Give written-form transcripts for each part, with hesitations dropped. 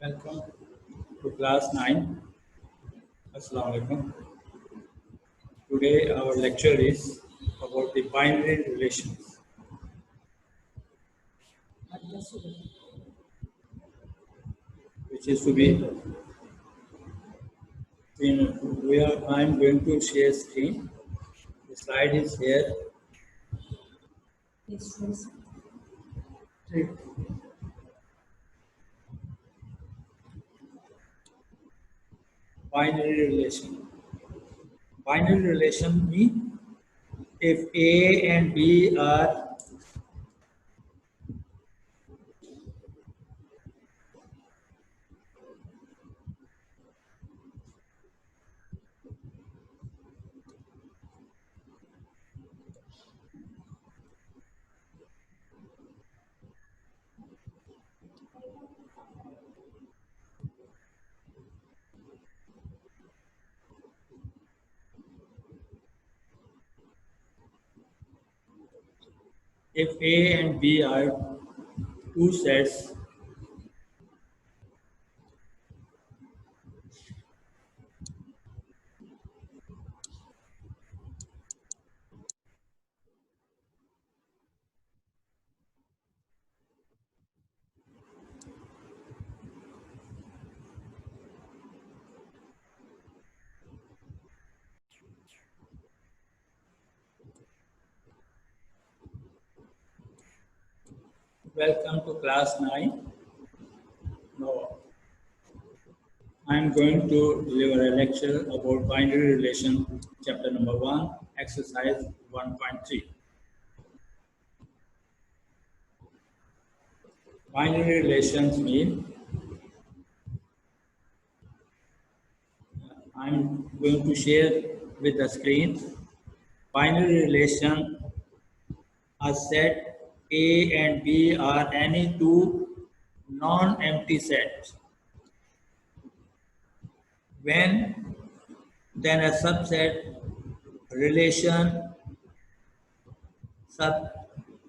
Welcome to class 9. Assalamu alaikum. Today our lecture is about the binary relations. Which is to be I'm going to share screen. The slide is here. Binary relation. Binary relation means if A and B are if A and B are two sets Welcome to class 9. Now, I am going to deliver a lecture about binary relation, chapter number 1, exercise 1.3. Binary relations mean I am going to share with the screen. Binary relation, a set A and B are any two non-empty sets. When then a subset relation sub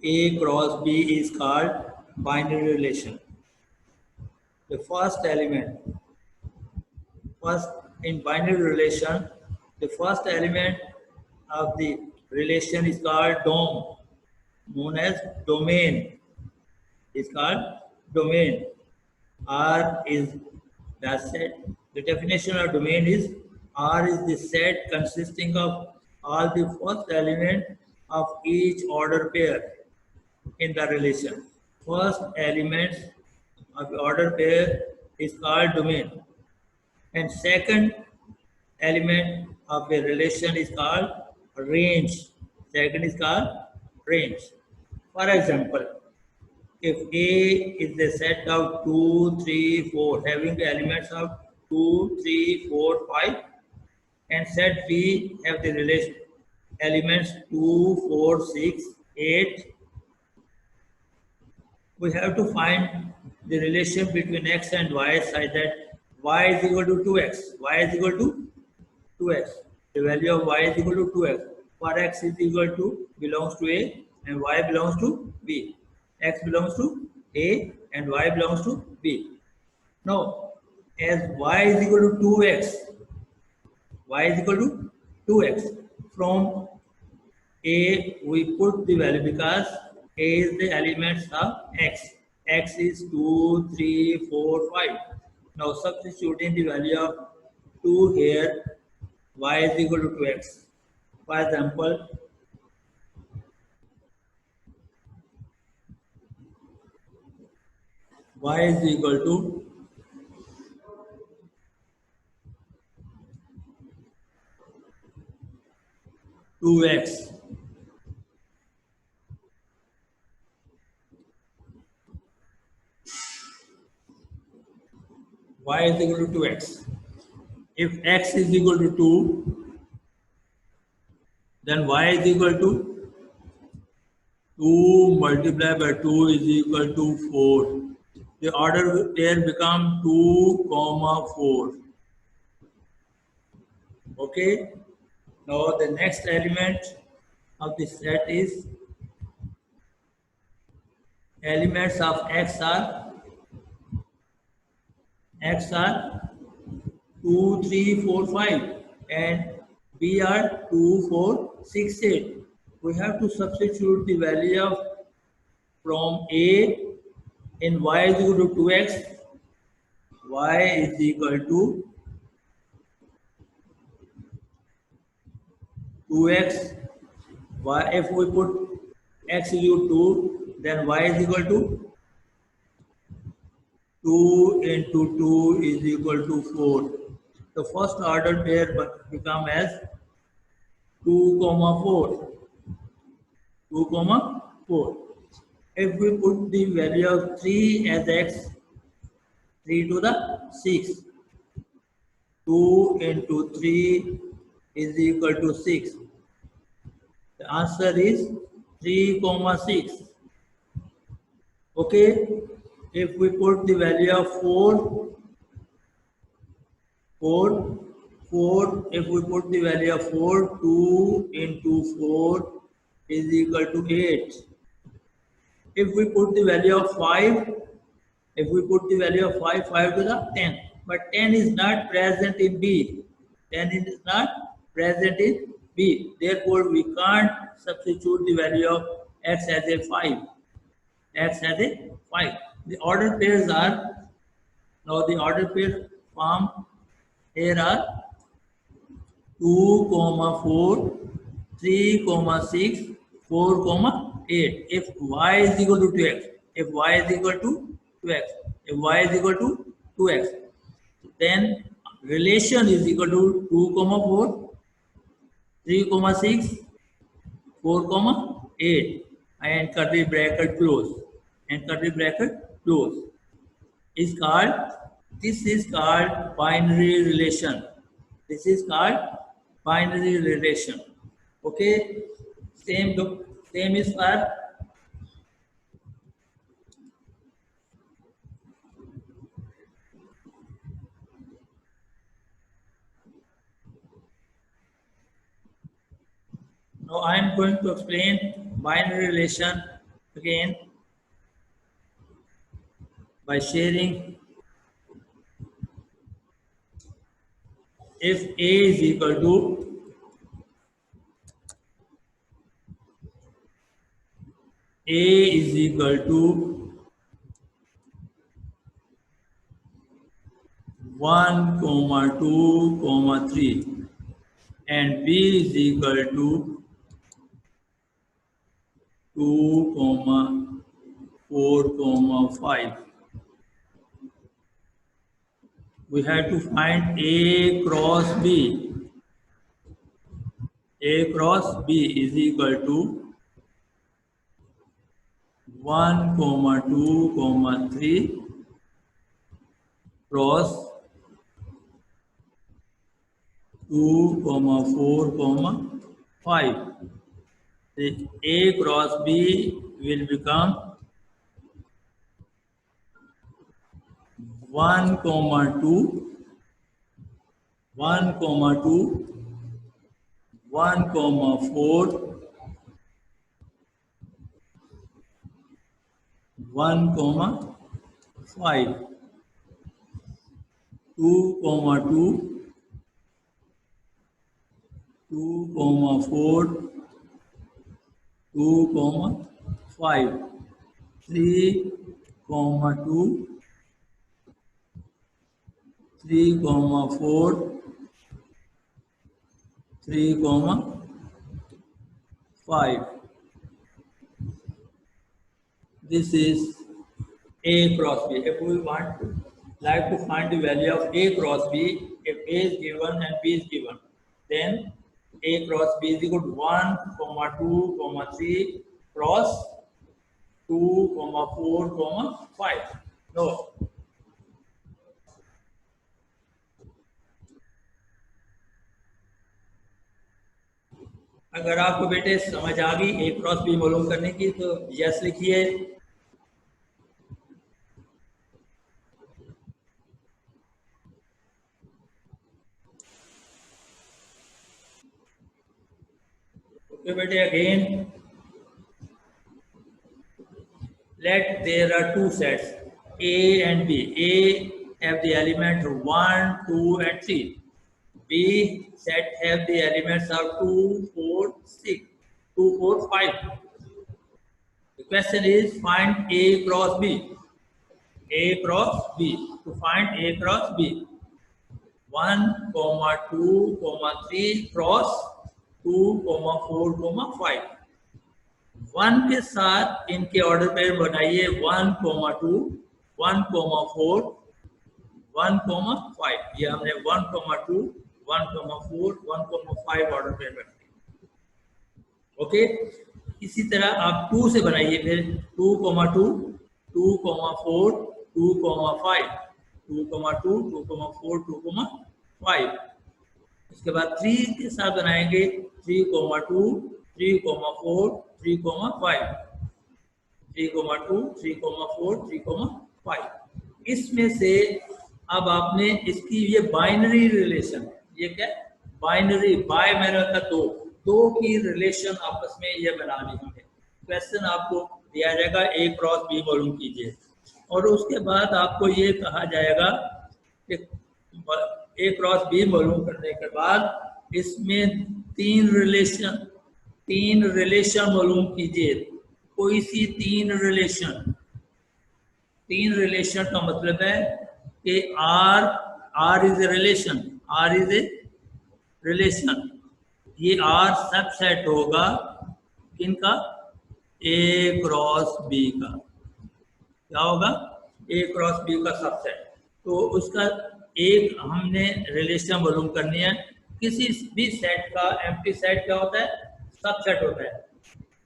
A cross B is called binary relation. The first element, first in binary relation, the first element of the relation is called DOM, known as domain. Is called domain. R is the set. The definition of domain is R is the set consisting of all the first element of each order pair in the relation. First element of the order pair is called domain, and second element of a relation is called range. Second is called range. For example, if A is the set of 2, 3, 4, having the elements of 2, 3, 4, 5, and set B have the relation elements 2, 4, 6, 8, we have to find the relation between x and y such that y is equal to 2x. Y is equal to 2x. The value of y is equal to 2x. For x is equal to belongs to A and y belongs to B. X belongs to A and y belongs to B. Now, as y is equal to 2x, y is equal to 2x. From A, we put the value because A is the elements of x. X is 2, 3, 4, 5. Now substituting the value of 2 here, y is equal to 2x. For example, y is equal to 2x. Y is equal to 2x. If x is equal to 2, then y is equal to 2 multiplied by 2 is equal to 4. The order pair become 2, 4. Okay. Now the next element of the set is elements of x are X are 2, 3, 4, 5 and B are 2, 4, 6, 8. We have to substitute the value of from A in y is equal to 2x, y is equal to 2x, y if we put x is equal to 2, then y is equal to 2 into 2 is equal to 4. The first order pair become as 2 comma 4. 2 comma 4. If we put the value of 3 as x, 3 to the 6, 2 into 3 is equal to 6. The answer is 3 comma 6. Okay, if we put the value of 4, 4, if we put the value of 4, 2 into 4 is equal to 8. If we put the value of 5, if we put the value of 5, 5 to the 10. But 10 is not present in B. 10 is not present in B. Therefore, we can't substitute the value of x as a 5. X as a 5. The order pairs are, now the order pair form here are 2 comma 4, 3 comma 6, 4 comma 8. If y is equal to 2x, if y is equal to 2x, if y is equal to 2x, then relation is equal to 2 comma 4, 3 comma 6, 4 comma 8 and curly bracket close and curly bracket close is called, this is called binary relation. This is called binary relation. Okay, same is for now I am going to explain binary relation again by sharing. If A is equal to to 1 comma 2 comma 3 and B is equal to 2 comma 4 comma 5. We have to find A cross B. A cross B is equal to 1 comma 2 comma 3 cross 2 comma 4 comma 5. The A cross B will become 1 comma 2, 1 comma 2, 1 comma 4, 1 comma 5, 2 comma 2, 2 comma 4, 2 comma 5, 3 comma 2, 3 comma 4, 3 comma 5. This is A cross B. If we want to like to find the value of A cross B, if A is given and B is given, then A cross B is equal to 1 comma 2 comma 3 cross 2 comma 4 comma 5. No. अगर आपको बेटे समझ आ गई ए cross B मालूम करने की तो yes लिखिए. ओके बेटे, again let there are two sets A and B. A have the element 1, 2 and 3. B set have the elements of 2, 4, 6, 2, 4, 5. The question is find A cross B. A cross B. To find A cross B, 1, 2, 3 cross 2, 4, 5. 1 के साथ इनके order pair बनाइए 1, 2, 1, 4, 1, 5. ये हमने 1, 2, 1, 4, 1, 5 order pair बनाए. Okay, इसी तरह आप 2 से बनाइए फिर 2, 2, 2, 4, 2, 5, 2, 2, 2, 4, 2, 5. इसके बाद 3 के साथ बनाएंगे 3, 2, 3, 4, 3, 5, 3, 2, 3, 4, 3, 5. इसमें से अब आपने इसकी ये बाइनरी रिलेशन, ये क्या बाइनरी, बाय मेरा का दो की रिलेशन आपस में ये बनानी है. क्वेश्चन आपको दिया जाएगा ए क्रॉस बी मालूम कीजिए, और उसके बाद आपको ये कहा जाएगा कि ए क्रॉस बी मालूम करने के बाद इसमें तीन रिलेशन मालूम कीजिए. कोई सी तीन रिलेशन का मतलब है कि आर इज ए रिलेशन. ये आर सबसेट होगा किनका, ए क्रॉस बी का. क्या होगा, ए क्रॉस बी का सबसेट. तो उसका एक हमने रिलेशन मालूम करनी है. किसी भी सेट का एम्प्टी सेट क्या होता है, सबसेट होता है.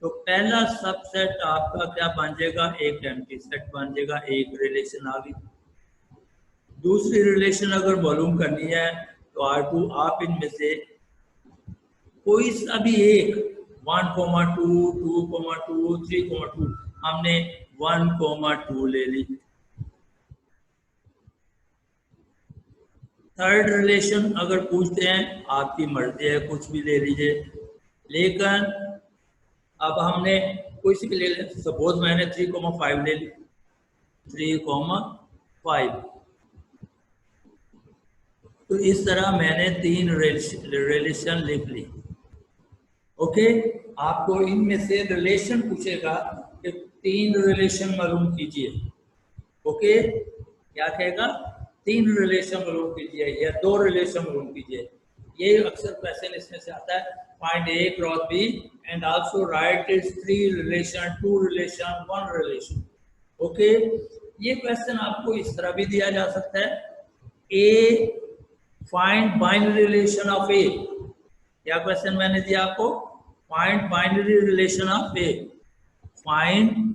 तो पहला सबसेट आपका क्या बन जाएगा, एक एम्प्टी सेट बन जाएगा, एक रिलेशन आ गई. दूसरी रिलेशन अगर मालूम करनी है तो R2 आप इनमें से कोई सा भी एक 1, 2, 2, 2, 3, 2, हमने 1, 2 ले ली. थर्ड रिलेशन अगर पूछते हैं आपकी मर्जी है, कुछ भी ले लीजिए. लेकिन अब हमने कोई सी भी ले लें. सपोज मैंने 3, 5 ले ली, 3, 5. तो इस तरह मैंने तीन रिलेशन लिख ली. ओके, आपको इनमें से रिलेशन पूछेगा कि तीन रिलेशन मालूम कीजिए. ओके, क्या कहेगा, तीन रिलेशन मालूम कीजिए या दो रिलेशन मालूम कीजिए. ये अक्सर क्वेश्चन इसमें से आता है. Find A cross B and also write its 3 relation, 2 relation, 1 relation. Okay, ये क्वेश्चन आपको इस तरह भी दिया जा सकता है. A find binary relation of A. क्या क्वेश्चन मैंने दिया आपको, find binary relation of A. Find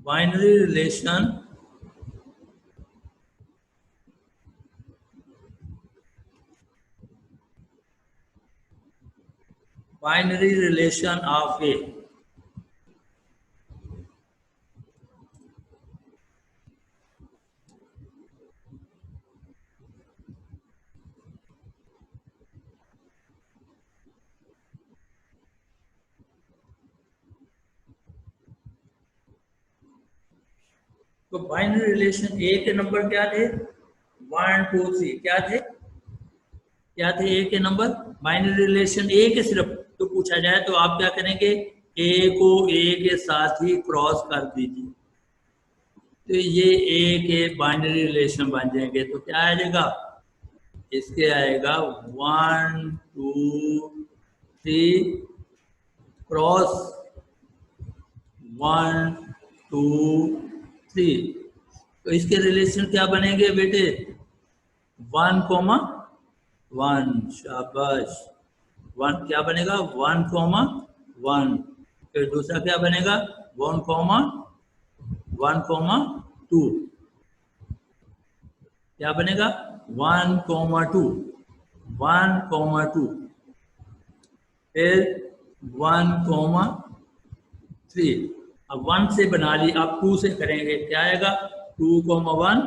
binary relation of A. तो बाइनरी रिलेशन ए के नंबर क्या थे, 1, 2, 3. क्या थे ए के नंबर. बाइनरी रिलेशन ए के सिर्फ तो पूछा जाए तो आप क्या करेंगे, ए को ए के साथ ही क्रॉस कर दीजिए. तो ये ए के बाइनरी रिलेशन बन जाएंगे. तो क्या आ जाएगा, इसके आएगा 1, 2, 3 क्रॉस 1, 2, 3. तो इसके रिलेशन क्या बनेंगे बेटे, 1, 1. शाबाश. 1 क्या बनेगा, 1, 1. फिर दूसरा क्या बनेगा, 1, 2. क्या बनेगा, 1, 2. 1, 2. फिर 1, 3. अब 1 से बना ली, अब 2 से करेंगे. क्या आएगा, 2, 1.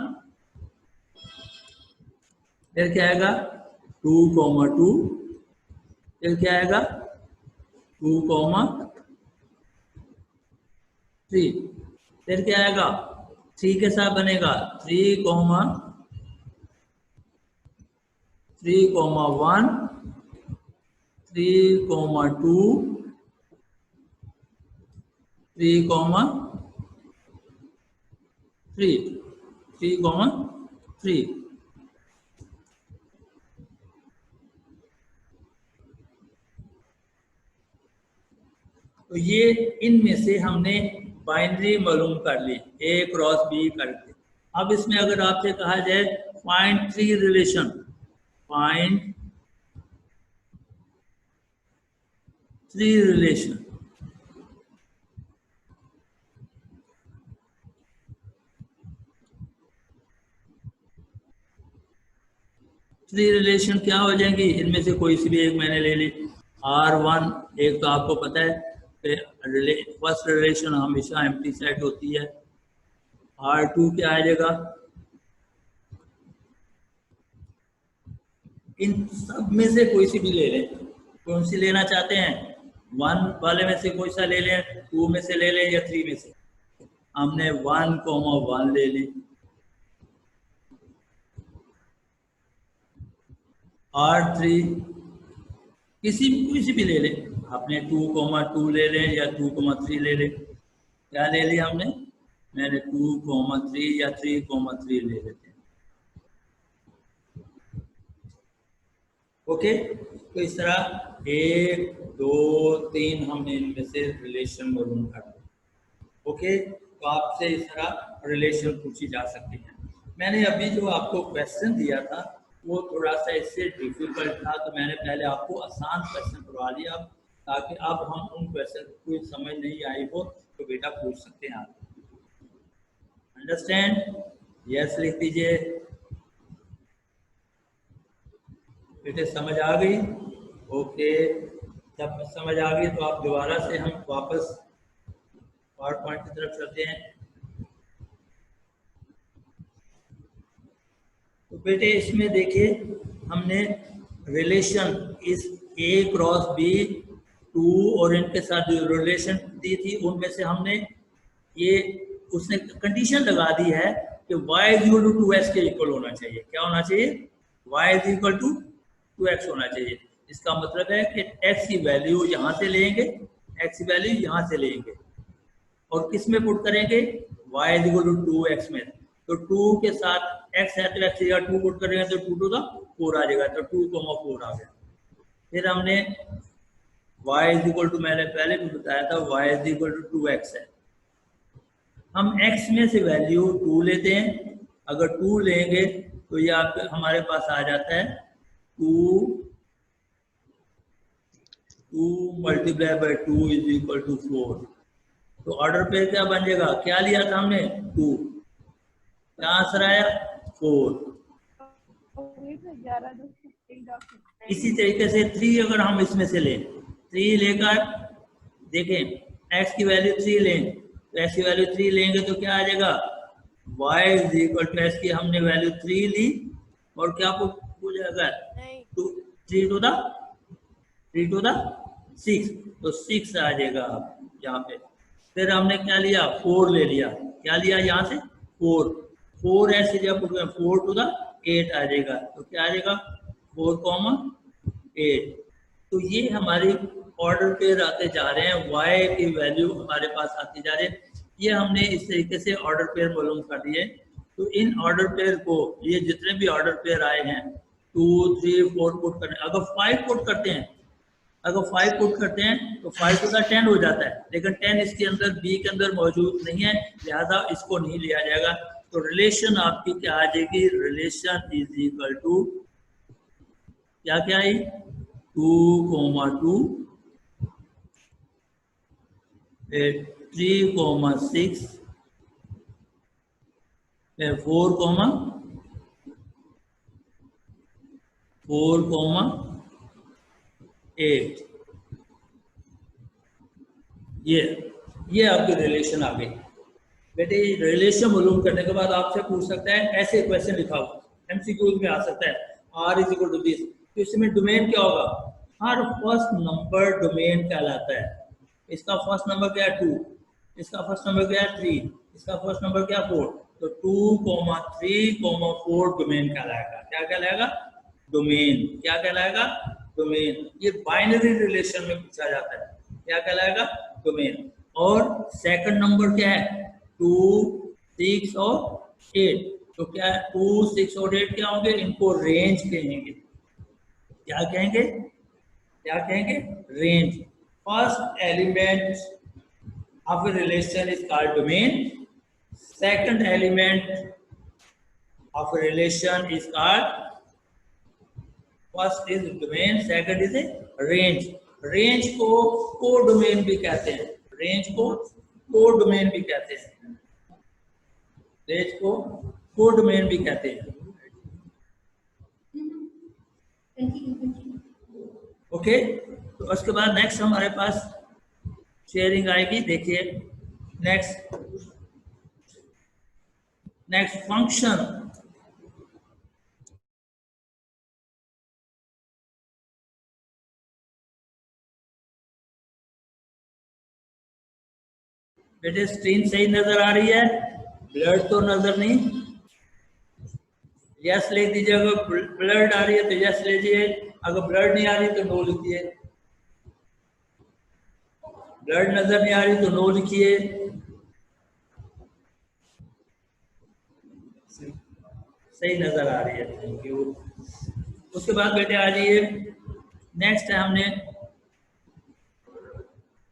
फिर क्या आएगा, 2, 2. फिर क्या आएगा, 2,3। फिर क्या आएगा, 3 के साथ बनेगा 3,1, 3,2, 3,3। तो ये इनमें से हमने बाइनरी मालूम कर ली A क्रॉस B करके। अब इसमें अगर आपसे कहा जाए फाइंड 3 रिलेशन, फाइंड 3 रिलेशन, क्या हो जाएंगी, इनमें से कोई सी भी एक मैंने ले ली। R1 एक तो आपको पता है फर्स्ट रिलेशन हमेशा एम्प्टी सेट होती है। R2 क्या आ जाएगा, इन सब में से कोई सी भी ले लें, कौन सी लेना चाहते हैं, 1 वाले में से कोई सा ले लें, 2 में से ले लें या 3 में से। हमने 1,1 ले ली। R3 कोई सी भी ले लें, आपने 2,2 ले लें या 2,3 ले लें। क्या ले लिया हमने, मैंने 2,3 या 3,3 ले लेते हैं। ओके, तो इस तरह 1, 2, 3 हमने इनमें से रिलेशन मालूम कर दिया। ओके, तो आपसे इस तरह रिलेशन पूछी जा सकती है। मैंने अभी जो आपको क्वेश्चन दिया था वो थोड़ा सा इससे डिफिकल्ट था, तो मैंने पहले आपको आसान क्वेश्चन करवा लिया, ताकि अब हम उन क्वेश्चन को कोई समझ नहीं आई हो तो बेटा पूछ सकते हैं आप। अंडरस्टैंड, यस लिख दीजिए। बेटे समझ आ गई? ओके, जब समझ आ गई तो आप दोबारा से हम वापस पावर पॉइंट की तरफ चलते हैं। तो बेटे इसमें देखिए हमने रिलेशन इस A क्रॉस B 2 और इनके साथ जो रिलेशन दी थी उनमें से हमने ये उसने कंडीशन लगा दी है कि y is equal to 2x के इक्वल होना चाहिए। क्या होना चाहिए, y is equal to 2x होना चाहिए। इसका मतलब है कि x की वैल्यू यहाँ से लेंगे, x की वैल्यू यहाँ से लेंगे और किस में पुट करेंगे, y is equal to 2x में। तो 2 के साथ x है तो x की जगह 2 पुट करेंगे तो 2 टू द 4 आ जाएगा, तो 2,4 आ गया। फिर हमने y इज इक्वल टू, मैंने पहले भी बताया था y is equal to 2x है। हम x में से वैल्यू 2 लेते हैं, अगर 2 लेंगे तो ये आप हमारे पास आ जाता है 2 multiply by 2 is equal to 4। तो ऑर्डर पे क्या बन जाएगा, क्या लिया था हमने 2, क्या आंसर आया 4। इसी तरीके से 3 अगर हम इसमें से लें, 3 लेकर देखें x की वैल्यू 3 लें, तो x की वैल्यू 3 लेंगे तो क्या आ जाएगा, y is equal to x की हमने वैल्यू 3 ली और क्या हो जाएगा 3 टू द 6, तो 6 आ जाएगा यहाँ पे। फिर हमने क्या लिया 4 ले लिया, क्या लिया यहाँ से 4 ऐसे जब 4 टू द 8 आ जाएगा, तो क्या आ जाएगा 4,8। तो ये हमारी ऑर्डर पेयर आते जा रहे हैं, y की वैल्यू हमारे पास आती जा रही है। ये हमने इस तरीके से ऑर्डर पेयर मालूम कर दिए। तो इन ऑर्डर पेयर को, ये जितने भी ऑर्डर पेयर आए हैं 2, 3, 4 पुट करने, अगर 5 पुट करते हैं, अगर 5 पुट करते हैं तो 5 टू द 10 हो जाता है, लेकिन 10 इसके अंदर बी के अंदर मौजूद नहीं है, लिहाजा इसको नहीं लिया जाएगा। तो रिलेशन आपकी क्या आ जाएगी, रिलेशन इज इक्वल टू क्या आई 2,2 3,6 4,8। ये आपकी रिलेशन आ गई। बेटे रिलेशन मालूम करने के बाद आपसे पूछ सकता है, ऐसे क्वेश्चन लिखा हो एमसीक्यूज में आ सकता है, r is equal to this, तो इसमें डोमेन क्या होगा, हर फर्स्ट नंबर डोमेन कहलाता है। इसका फर्स्ट नंबर क्या है 2, इसका फर्स्ट नंबर क्या है 3, इसका फर्स्ट नंबर क्या है 4, तो 2, 3, 4 डोमेन कहलाएगा। क्या कहलाएगा? डोमेन। क्या कहलाएगा? डोमेन। ये बाइनरी रिलेशन में पूछा जाता है। क्या कहलाएगा? डोमेन। और सेकंड नंबर क्या है? 2, 6 और 8। तो क्या है? 2, 6 और 8 क्या होंगे? इनको रेंज कहेंगे। क्या कहेंगे? क्या कहेंगे? Range. First element of a relation is called domain. Second element of a relation is called, first is domain, second is a range. Range को कोडोमेन भी कहते हैं। रेंज को कोडोमेन भी कहते हैं। रेंज को कोडोमेन भी कहते हैं। ओके, तो उसके बाद नेक्स्ट हमारे पास शेयरिंग आएगी। देखिए नेक्स्ट फंक्शन। बेटे स्क्रीन सही नजर आ रही है? ब्लड तो नजर नहीं? यस लिख दीजिए। अगर ब्लड आ रही है तो यस लीजिए, अगर ब्लड नहीं आ रही तो नो लिखिए। ब्लड नजर नहीं आ रही तो नो लिखिए। सही नजर आ रही है, थैंक यू। उसके बाद बेटे आ जाइए, नेक्स्ट है हमने,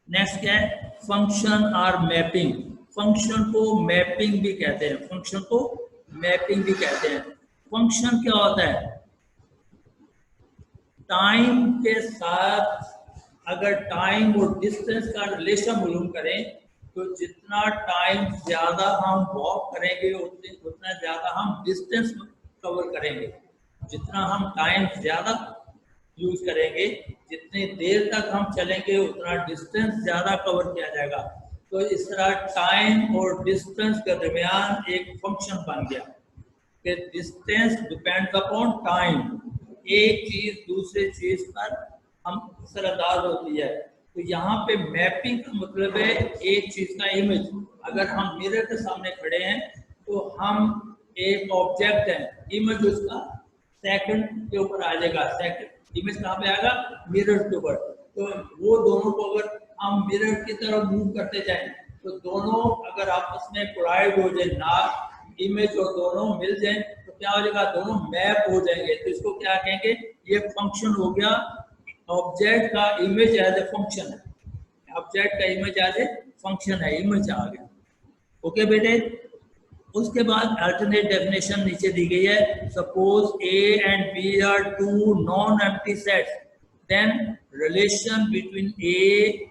नेक्स्ट क्या है? फंक्शन और मैपिंग। फंक्शन को मैपिंग भी कहते हैं। फंक्शन को मैपिंग भी कहते हैं। फंक्शन क्या होता है? टाइम के साथ अगर टाइम और डिस्टेंस का रिलेशन मालूम करें तो जितना टाइम ज्यादा हम वॉक करेंगे उतना ज्यादा हम डिस्टेंस कवर करेंगे। जितना हम टाइम ज्यादा यूज करेंगे, जितनी देर तक हम चलेंगे उतना डिस्टेंस ज्यादा कवर किया जाएगा। तो इस तरह टाइम और डिस्टेंस के दरमियान एक फंक्शन बन गया कि डिस्टेंस डिपेंड्स अपॉन टाइम। एक चीज दूसरे चीज पर हम असरअंदाज होती है। तो यहाँ पे मैपिंग का मतलब है एक चीज का इमेज। अगर हम मिरर के सामने खड़े हैं तो हम एक ऑब्जेक्ट है, इमेज उसका सेकंड के ऊपर आ जाएगा। सेकंड इमेज कहाँ पे आएगा? मिरर के ऊपर। तो वो दोनों को अगर हम मिरर की तरफ मूव करते जाएं तो दोनों अगर आपस में कोलाइड हो जाए ना, इमेज और दोनों मिल जाए तो क्या हो जाएगा? दोनों मैप हो जाएंगे। तो इसको क्या कहेंगे? ये फंक्शन हो गया। ऑब्जेक्ट का इमेज एज ए फंक्शन है। ऑब्जेक्ट का इमेज एज ए फंक्शन है, इमेज आ गया। ओके बेटे, उसके बाद अल्टरनेट डेफिनेशन नीचे दी गई है। Suppose A and B are two non empty sets, then relation between A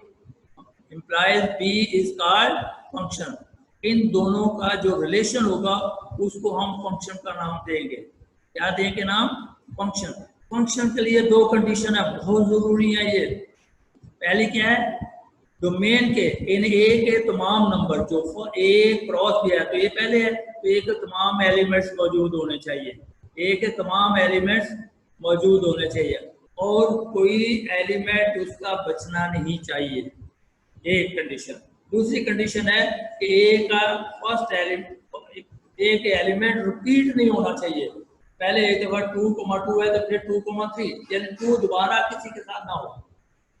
implies B is called function। इन दोनों का जो रिलेशन होगा उसको हम फंक्शन का नाम देंगे। क्या देंगे नाम? फंक्शन। फंक्शन के लिए दो कंडीशन है, बहुत जरूरी है ये। पहली क्या है? डोमेन के इन ए के तमाम नंबर, जो ए क्रॉस भी है तो ये पहले है, तो ए के तमाम एलिमेंट्स मौजूद होने चाहिए। ए के तमाम एलिमेंट्स मौजूद होने चाहिए और कोई एलिमेंट उसका बचना नहीं चाहिए। एक कंडीशन। दूसरी कंडीशन है कि ए का फर्स्ट एलिमेंट, ए के एलिमेंट रिपीट नहीं होना चाहिए। पहले एक दफा 2,2 है तो फिर 2,3, यानी 2 दोबारा किसी के साथ ना हो।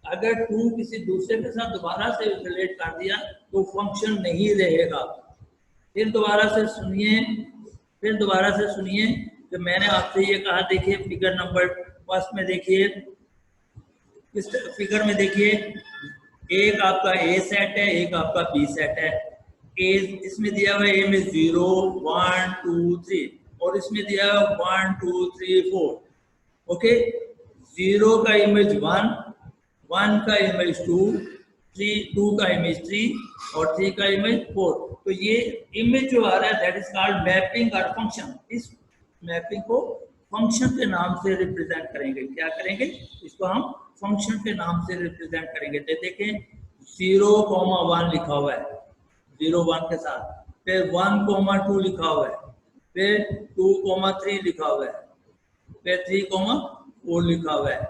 अगर 2 किसी दूसरे के साथ दोबारा से रिलेट कर दिया तो फंक्शन नहीं रहेगा। फिर दोबारा से सुनिए जो मैंने आपसे ये कहा। देखिए फिगर नंबर फर्स्ट में देखिए, इस फिगर में देखिए एक आपका ए सेट है, एक आपका बी सेट है। ए इसमें दिया हुआ है ए में 0, 1, 2, 3 और इसमें दिया हुआ 1, 2, 3, 4। ओके, 0 का इमेज 1, 1 का इमेज 2, 2 का इमेज 3 और 3 का इमेज 4। तो ये इमेज जो आ रहा है दैट इज कॉल्ड मैपिंग और फंक्शन। इस मैपिंग को फंक्शन के नाम से रिप्रेजेंट करेंगे। क्या करेंगे? इसको हम फंक्शन के नाम से रिप्रेजेंट करेंगे। तो देखें 0,1 लिखा हुआ है 0,1 के साथ, फिर 1,2 लिखा हुआ है, फिर 2,3 लिखा हुआ है, फिर 3,4 लिखा हुआ है।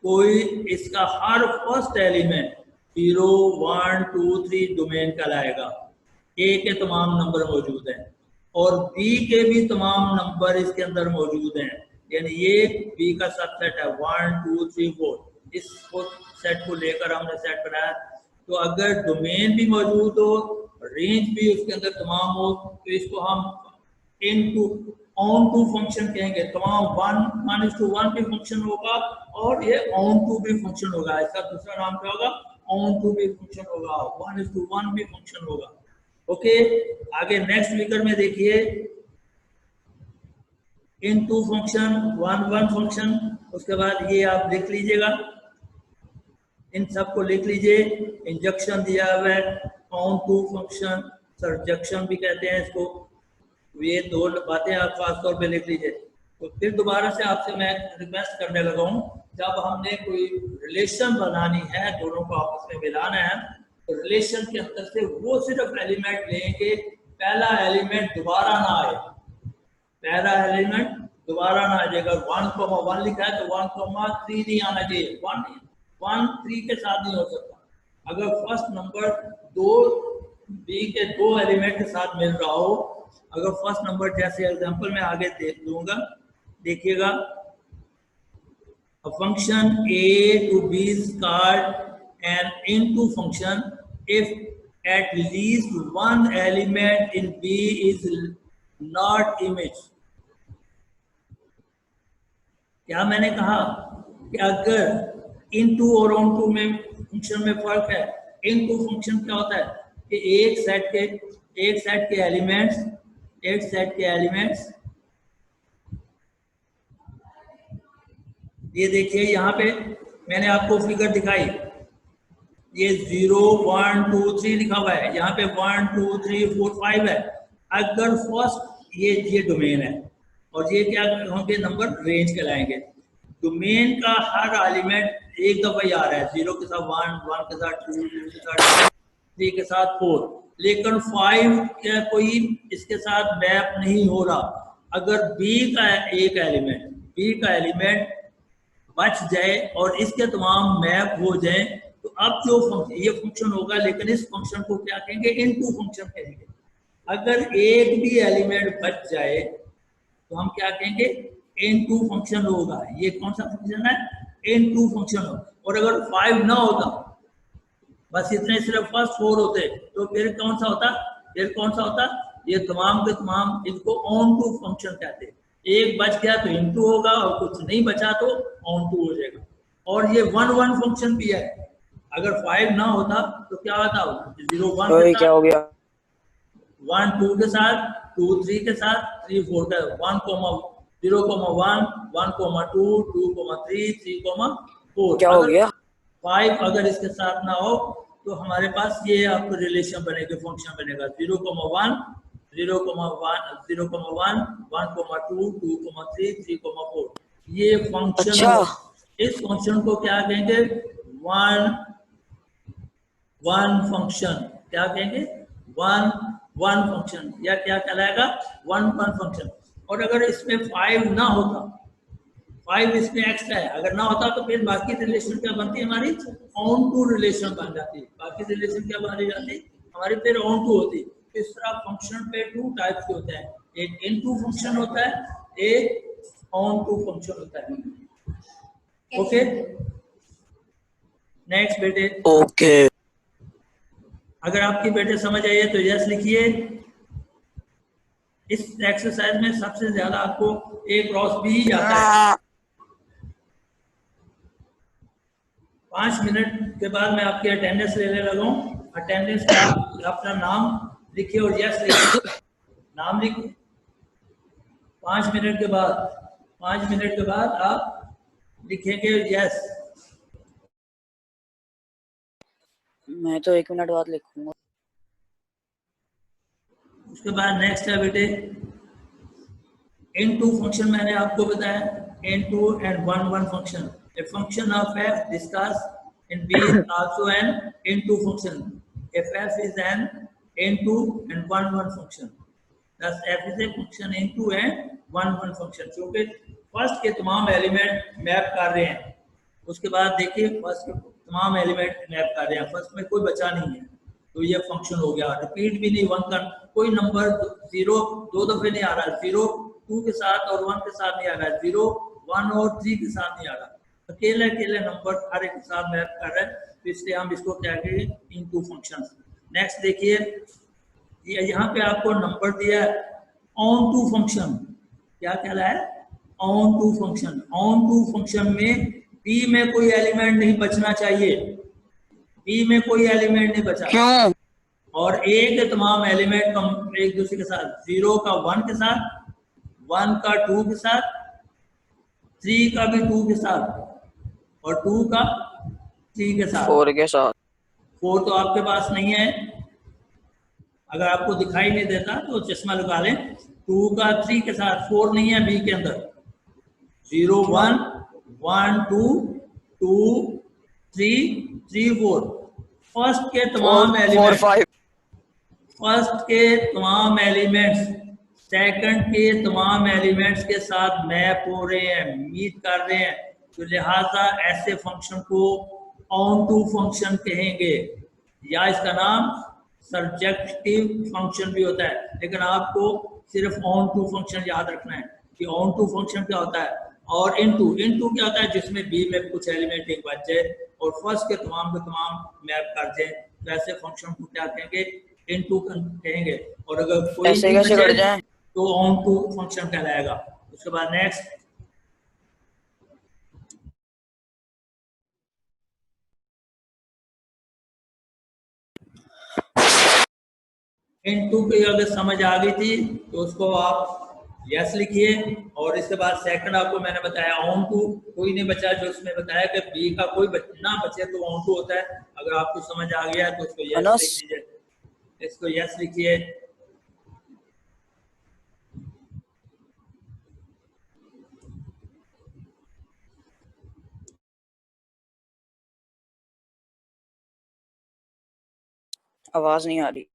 कोई इसका हर फर्स्ट एलिमेंट 0, 1, 2, 3 डोमेन कहलाएगा। ए के तमाम नंबर मौजूद हैं और बी के भी तमाम नंबर इसके अंदर मौजूद हैं, यानी ये बी का सबसेट है 1, 2, 3, 4। इस सेट को लेकर हमने सेट बनाया। तो अगर डोमेन भी मौजूद हो, रेंज भी उसके अंदर तमाम हो, तो इसको हम इनटू ऑन टू फंक्शन कहेंगे। तमाम 1:1 भी फंक्शन होगा और ये ऑन टू भी फंक्शन होगा। इसका दूसरा नाम क्या होगा? ऑन टू भी फंक्शन होगा, 1:1 भी फंक्शन होगा। ओके, आगे नेक्स्ट फिगर में देखिए, इनटू फंक्शन, 1:1 फंक्शन। उसके बाद ये आप देख लीजिएगा, इन सब को लिख लीजिए। इंजेक्शन दिया हुआ है, ऑन टू फंक्शन, सरजेक्शन भी कहते हैं इसको। ये दो बातें आप खास तौर पे लिख लीजिए। तो फिर दोबारा से आपसे मैं रिक्वेस्ट करने लगा हूँ, जब हमने कोई रिलेशन बनानी है, दोनों को आपस में मिलाना है, तो रिलेशन के अंदर से वो सिर्फ एलिमेंट लेंगे, पहला एलिमेंट दोबारा ना आए। पहला एलिमेंट दोबारा ना आ जाएगा। 1,1 लिखा है तो 1,3 नहीं आना चाहिए। 1 3 के साथ नहीं हो सकता। अगर फर्स्ट नंबर दो बी के दो एलिमेंट के साथ मिल रहा हो, अगर फर्स्ट नंबर, जैसे एग्जांपल में आगे देख दूंगा, देखिएगा, a function a to b is called an into function if at least one element in b is not image। क्या मैंने कहा कि अगर इनटू और ऑन टू में फंक्शन में फर्क है। इनटू फंक्शन क्या होता है कि एक सेट के एलिमेंट्स ये देखिए, यहाँ पे मैंने आपको फिगर दिखाई, ये 0, 1, 2, 3 लिखा हुआ है, यहाँ पे 1, 2, 3, 4, 5 है। अगर फर्स्ट ये डोमेन है और ये क्या होंगे? नंबर रेंज कहलाएंगे। डोमेन का हर एलिमेंट एक दफा ही आ रहा है, 0 के साथ 1, 1 के साथ 2, 2 के साथ 3 के साथ 4, लेकिन 5 क्या कोई इसके साथ मैप नहीं हो रहा। अगर बी का एलिमेंट बच जाए और इसके तमाम मैप हो जाए, तो अब जो ये फंक्शन होगा, लेकिन इस फंक्शन को क्या कहेंगे? इनटू फंक्शन कहेंगे। अगर एक भी एलिमेंट बच जाए तो हम क्या कहेंगे? इनटू फंक्शन होगा। ये कौन सा फंक्शन है? इनटू फंक्शन हो। और अगर 5 ना होता, बस इतने सिर्फ फर्स्ट 4 होते, तो फिर कौन सा होता? ये तमाम के तमाम इसको ऑन टू फंक्शन कहते हैं। एक बच गया तो इनटू होगा और कुछ नहीं बचा तो ऑन टू हो जाएगा। और ये 1:1 फंक्शन भी है। अगर 5 ना होता तो क्या होता? 0, 1 क्या हो गया? 1, 2 के साथ, 2, 3 के साथ, 3, 4 का 1,0,1, 1,2, 2,3, 3,4। क्या हो गया? 5 अगर इसके साथ ना हो तो हमारे पास ये आपको रिलेशन बनेगा, फंक्शन बनेगा 0,1, 0,1, 0,1, 1,2, 2,3, 3,4। ये फंक्शन। अच्छा। इस फंक्शन को क्या कहेंगे? 1 फंक्शन। क्या कहेंगे? 1 फंक्शन, या क्या कहलाएगा? 1 फंक्शन। और अगर इसमें 5 ना होता, 5 इसमें एक्स्ट्रा है, अगर ना होता तो फिर बाकी रिलेशन क्या बनती है? हमारी ऑन टू रिलेशन बन जाती है। बाकी रिलेशन क्या बन जाती? हमारी फिर ऑन टू होती। इस तरह फंक्शन पे 2 टाइप्स के होते हैं, एक इनटू फंक्शन होता है, एक ऑन टू फंक्शन होता है। ओके, नेक्स्ट बेटे। ओके। अगर आपकी बेटे समझ आइए तो यस लिखिए। इस एक्सरसाइज में सबसे ज्यादा आपको A क्रॉस B आता है। 5 मिनट के बाद मैं आपकी अटेंडेंस लेने लगा हूँ। अटेंडेंस में आप अपना नाम लिखिए और यस लिखिए। नाम लिखिए। 5 मिनट के बाद आप लिखेंगे यस। मैं तो 1 मिनट बाद लिखूंगा। उसके बाद नेक्स्ट है बेटे इनटू फंक्शन। मैंने आपको बताया into and 1 function. A function of f discussed in B is also an into function. If f is an into and 1 function, thus f is a function into and 1 function. क्योंकि first के तमाम element map कर रहे हैं, उसके बाद देखिए first के तमाम एलिमेंट मैप कर रहे हैं, फर्स्ट में कोई बचा नहीं है, तो ये फंक्शन हो गया। रिपीट भी नहीं, वन का कोई नंबर जीरो दो दफे नहीं आ रहा, जीरो टू के साथ और वन के साथ नहीं आ रहा है, जीरो वन और थ्री के साथ नहीं आ रहा, अकेले अकेले नंबर हर एक के साथ मैप कर रहे हैं, तो इसलिए हम इसको क्या कहेंगे, इनटू फंक्शन। नेक्स्ट देखिए, यहाँ पे आपको नंबर दिया है ऑन टू फंक्शन, क्या कहलाया है, onto function. Onto function में पी में कोई एलिमेंट नहीं बचना चाहिए, पी में कोई एलिमेंट नहीं बचा, क्यों? और ए के तमाम एलिमेंट एक दूसरे के साथ, जीरो का वन के साथ, वन का टू के साथ, थ्री का भी टू के साथ, और टू का थ्री के साथ, फोर के साथ। फोर तो आपके पास नहीं है, अगर आपको दिखाई नहीं देता तो चश्मा लगा लें, टू का थ्री के साथ, फोर नहीं है बी के अंदर, zero one, one two, two three, three four, first के तमाम एलिमेंट, फर्स्ट के तमाम एलिमेंट्स सेकंड के तमाम एलिमेंट्स के साथ मैप हो रहे हैं, मीट कर रहे हैं, तो लिहाजा ऐसे फंक्शन को ऑन टू फंक्शन कहेंगे, या इसका नाम सर्जेक्टिव फंक्शन भी होता है, लेकिन आपको सिर्फ ऑन टू फंक्शन याद रखना है कि ऑन टू फंक्शन क्या होता है, और इनटू, इनटू क्या होता है, जिसमें बी में कुछ एलिमेंट एक बच जाए और फर्स्ट के तमाम मैप कर जाए, तो ऐसे फंक्शन को क्या कहेंगे, इनटू कहेंगे, और अगर कोई ऐसे कैसे कर जाए तो ऑन टू फंक्शन कहलाएगा। उसके बाद नेक्स्ट, इनटू की अगर समझ आ गई थी तो उसको आप यस लिखिए, और इसके बाद सेकंड आपको मैंने बताया ऑन टू, कोई नहीं बचा, जो उसमें बताया कि बी का कोई ना बचे तो ऑन टू होता है, अगर आपको समझ आ गया तो उसको यस लिख दीजिए, इसको यस लिखिए। आवाज नहीं आ रही।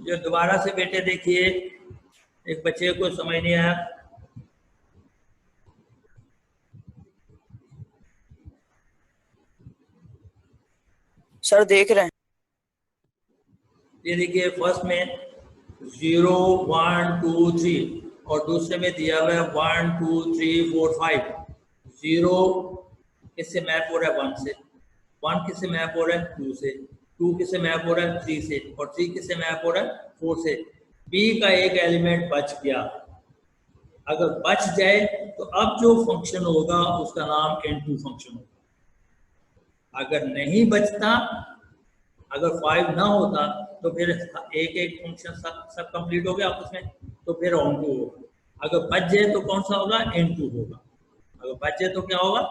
जो दोबारा से बेटे देखिए, एक बच्चे को समझ नहीं आया, सर देख रहे हैं। ये देखिए फर्स्ट में 0 1 2 3 और दूसरे में दिया हुआ है 1 2 3 4 5। 0 किससे मैप हो रहा है, 1 से, 1 किससे मैप हो रहा है, 2 से, 2 किससे मैप हो रहा है, 3 से, और 3 किससे मैप हो रहा है, 4 से। बी का एक एलिमेंट बच गया, अगर बच जाए तो अब जो फंक्शन होगा उसका नाम इनटू फंक्शन होगा। अगर नहीं बचता, अगर 5 ना होता तो फिर एक एक फंक्शन सब कंप्लीट हो गया आपस में, तो फिर ऑन टू होगा। अगर बच जाए तो कौन सा होगा, इनटू होगा। अगर बच जाए तो क्या होगा,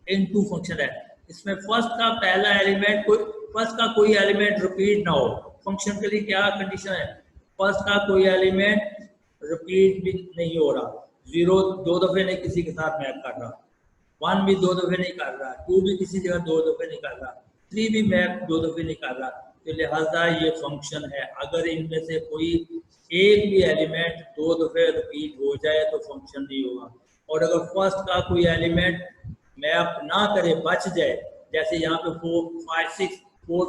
इनटू फंक्शन है। इसमें फर्स्ट का पहला एलिमेंट फर्स्ट का कोई एलिमेंट रिपीट ना हो। फंक्शन के लिए क्या कंडीशन है, फर्स्ट का कोई एलिमेंट रिपीट भी नहीं हो रहा, 0 दो दफे नहीं किसी के साथ मैप कर रहा, 1 भी 2 दफे नहीं कर रहा, 2 भी किसी जगह 2 दफे नहीं कर रहा, 3 भी मैप 2 दफे नहीं कर रहा, तो लिहाजा ये फंक्शन है। अगर इनमें से कोई एक भी एलिमेंट 2 दफे रिपीट हो जाए तो फंक्शन नहीं होगा। और अगर फर्स्ट का कोई एलिमेंट मैप ना करे, बच जाए, जैसे यहाँ पे 4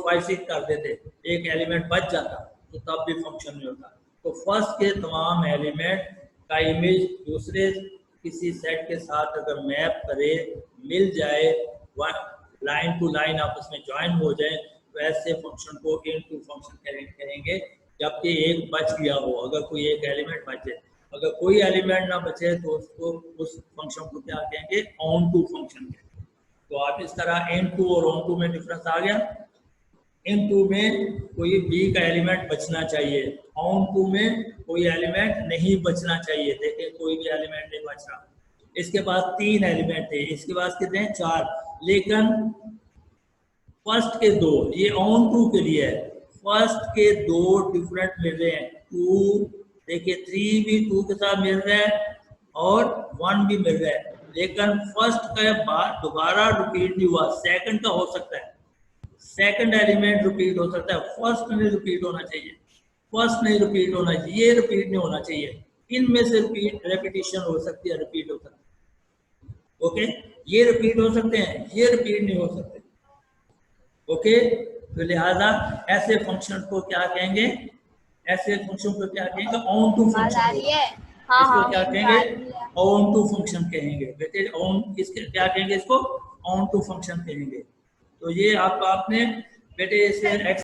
5 6 कर देते, एक एलिमेंट बच जाता तो तब भी फंक्शन नहीं होता। तो फर्स्ट के तमाम एलिमेंट का इमेज दूसरे किसी सेट के साथ अगर मैप करे, मिल जाए, लाइन टू लाइन आपस में ज्वाइन हो जाए, तो ऐसे फंक्शन को इनटू फंक्शन कहेंगे। जबकि एक बच गया हो, अगर कोई एक एलिमेंट बचे, अगर कोई एलिमेंट ना बचे तो उसको उस फंक्शन को क्या कहेंगे, ऑन टू फंक्शन कहेंगे। तो आप इस तरह इनटू और ऑन टू में डिफरेंस आ गया। इनटू में कोई बी का एलिमेंट बचना चाहिए, ऑन टू में कोई एलिमेंट नहीं बचना चाहिए। देखिए कोई भी एलिमेंट नहीं बच रहा। इसके पास 3 एलिमेंट थे, इसके पास कितने हैं, 4, लेकिन फर्स्ट के 2, ये ऑन टू के लिए है, फर्स्ट के 2 डिफरेंट मिल रहे हैं। 2 देखिए 3 भी 2 के साथ मिल रहा है और 1 भी मिल रहा है, लेकिन फर्स्ट का बाद दोबारा रिपीट नहीं हुआ, सेकंड का हो सकता है। सेकंड एलिमेंट रिपीट हो सकता है, फर्स्ट नहीं रिपीट होना चाहिए, फर्स्ट नहीं रिपीट होना चाहिए, ये रिपीट नहीं होना चाहिए। इनमें से रिपीट रेपिटेशन हो सकती है, रिपीट हो सकती है। ओके, ये रिपीट हो सकते हैं, ये रिपीट नहीं हो सकते। ओके, तो लिहाजा ऐसे फंक्शन को क्या कहेंगे, ऐसे फंक्शन को क्या कहेंगे, ऑन टू फंक्शन। इसको क्या कहेंगे, ऑन टू फंक्शन कहेंगे बेटे, ऑन, इसके क्या कहेंगे, इसको ऑन टू फंक्शन कहेंगे। तो ये आपने बेटे इसे